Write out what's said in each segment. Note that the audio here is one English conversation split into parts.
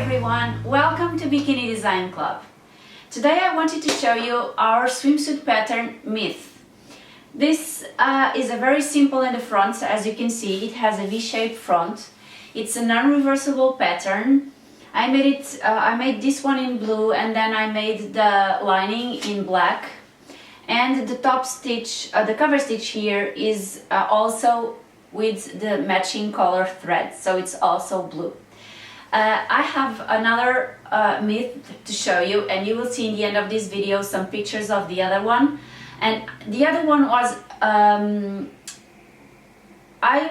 everyone, welcome to Bikini Design Club. Today I wanted to show you our swimsuit pattern Myth. This is a very simple in the front. As you can see, it has a V-shaped front. It's a non-reversible pattern. I made this one in blue, and then I made the lining in black, and the top stitch, the cover stitch here is also with the matching color thread, so it's also blue. I have another myth to show you, and you will see in the end of this video some pictures of the other one. And the other one was, I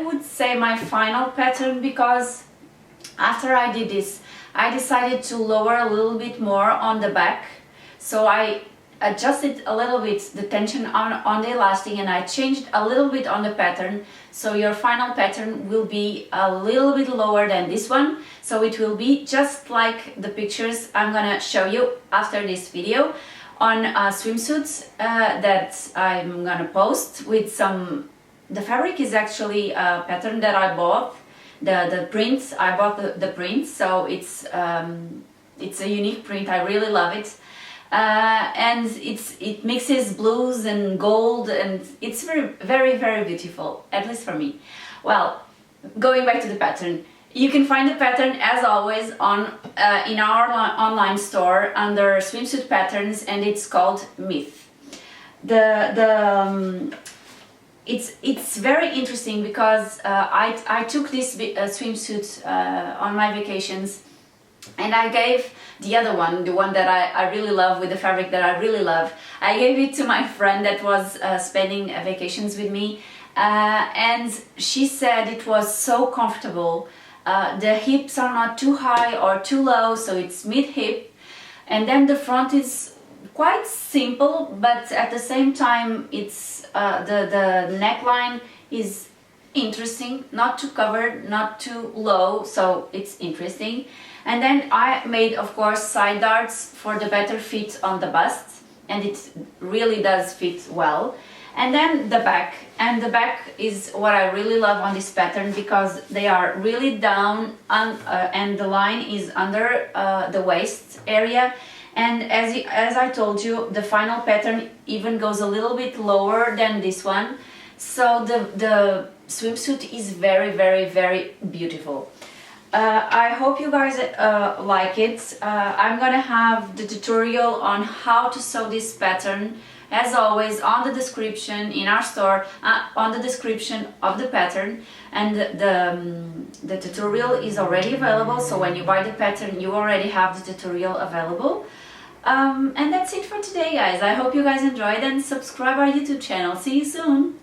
would say, my final pattern, because after I did this, I decided to lower a little bit more on the back. So I adjusted a little bit the tension on the elastic, and I changed a little bit on the pattern. So your final pattern will be a little bit lower than this one. So it will be just like the pictures I'm gonna show you after this video on swimsuits that I'm gonna post with some... The fabric is actually a pattern that I bought. The prints, I bought the print, so it's a unique print. I really love it. And it mixes blues and gold, and it's very beautiful, at least for me. Well, going back to the pattern, you can find the pattern as always on in our online store under swimsuit patterns, and it's called Myth. It's very interesting because I took this swimsuit on my vacations, and I gave the other one, the one that I really love, with the fabric that I really love, I gave it to my friend that was spending vacations with me, and she said it was so comfortable. The hips are not too high or too low, so it's mid-hip, and then the front is quite simple, but at the same time it's the neckline is interesting, not too covered, not too low, so it's interesting. And then I made, of course, side darts for the better fit on the bust, and it really does fit well. And then the back, and the back is what I really love on this pattern, because they are really down and the line is under the waist area. And as I told you, the final pattern even goes a little bit lower than this one, so the swimsuit is very beautiful. I hope you guys like it. I'm gonna have the tutorial on how to sew this pattern, as always, on the description in our store, on the description of the pattern, and the tutorial is already available, so when you buy the pattern you already have the tutorial available. And that's it for today, guys. I hope you guys enjoyed, and subscribe our YouTube channel. See you soon!